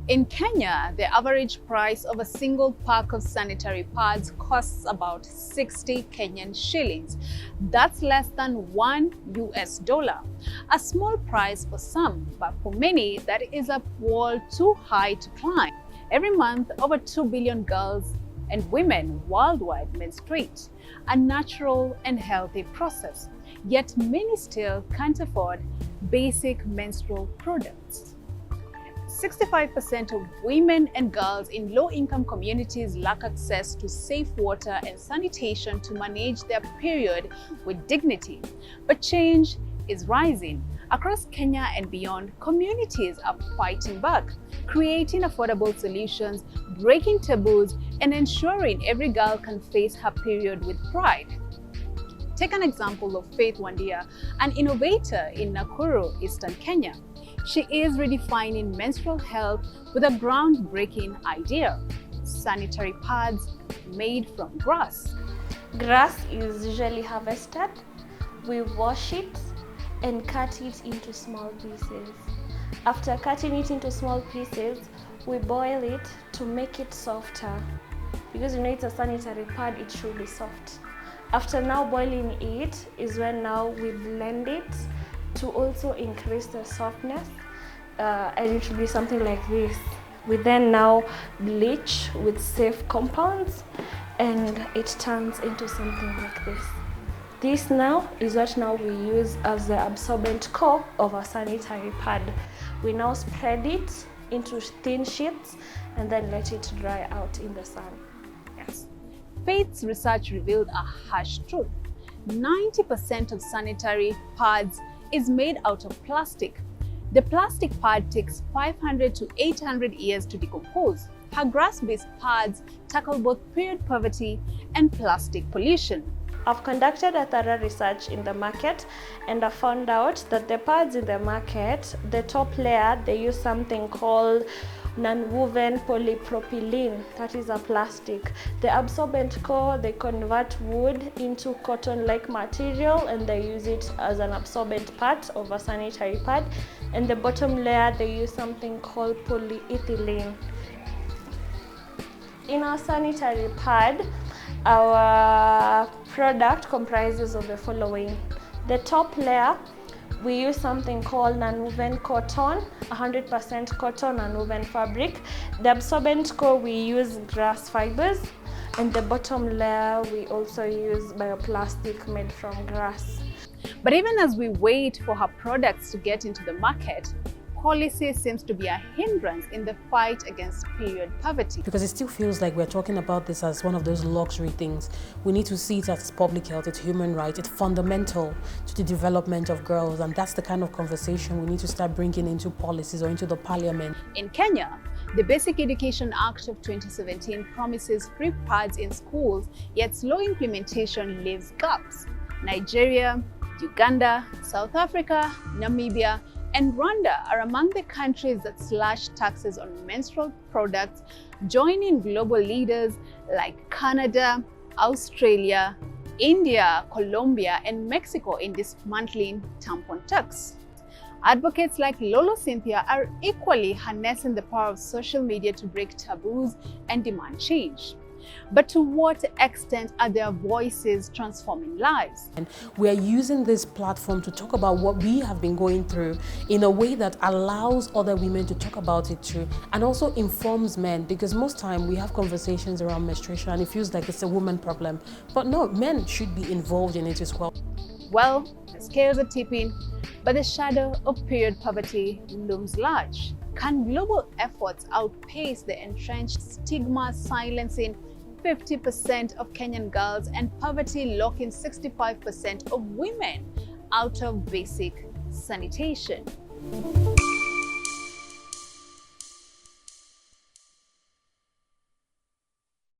In Kenya, the average price of a single pack of sanitary pads costs about 60 Kenyan shillings. That's less than $1. A small price for some, but for many, that is a wall too high to climb. Every month, over 2 billion girls and women worldwide menstruate, a natural and healthy process. Yet many still can't afford basic menstrual products. 65% of women and girls in low-income communities lack access to safe water and sanitation to manage their period with dignity. But change is rising. Across Kenya and beyond, communities are fighting back, creating affordable solutions, breaking taboos, and ensuring every girl can face her period with pride. Take an example of Faith Wandia, an innovator in Nakuru, Eastern Kenya. She is redefining menstrual health with a groundbreaking idea: sanitary pads made from grass. Grass is usually harvested. We wash it and cut it into small pieces. After cutting it into small pieces, we boil it to make it softer. Because it's a sanitary pad, it should be soft. After now boiling it is when now we blend it to also increase the softness, and it should be something like this. We then now bleach with safe compounds and it turns into something like this. This now is what now we use as the absorbent core of a sanitary pad. We now spread it into thin sheets and then let it dry out in the sun. Yes. Faith's research revealed a harsh truth. 90% of sanitary pads is made out of plastic. The plastic pad takes 500 to 800 years to decompose. Her grass-based pads tackle both period poverty and plastic pollution. I've conducted a thorough research in the market and I found out that the pads in the market, the top layer, they use something called non-woven polypropylene, that is a plastic. The absorbent core, they convert wood into cotton-like material and they use it as an absorbent part of a sanitary pad. And the bottom layer, they use something called polyethylene. In our sanitary pad, our product comprises of the following. The top layer, we use something called non-woven cotton, 100% cotton non-woven fabric. The absorbent core, we use grass fibers. And the bottom layer, we also use bioplastic made from grass. But even as we wait for her products to get into the market, policy seems to be a hindrance in the fight against period poverty. Because it still feels like we're talking about this as one of those luxury things. We need to see it as public health, it's human rights, it's fundamental to the development of girls, and that's the kind of conversation we need to start bringing into policies or into the parliament. In Kenya, the Basic Education Act of 2017 promises free pads in schools, yet slow implementation leaves gaps. Nigeria, Uganda, South Africa, Namibia, and Rwanda are among the countries that slashed taxes on menstrual products, joining global leaders like Canada, Australia, India, Colombia, and Mexico in dismantling tampon tax. Advocates like Lolo Cynthia are equally harnessing the power of social media to break taboos and demand change. But to what extent are their voices transforming lives? And we are using this platform to talk about what we have been going through in a way that allows other women to talk about it too, and also informs men, because most time we have conversations around menstruation and it feels like it's a woman problem. But no, men should be involved in it as well. Well, the scales are tipping, but the shadow of period poverty looms large. Can global efforts outpace the entrenched stigma silencing 50% of Kenyan girls and poverty locking 65% of women out of basic sanitation?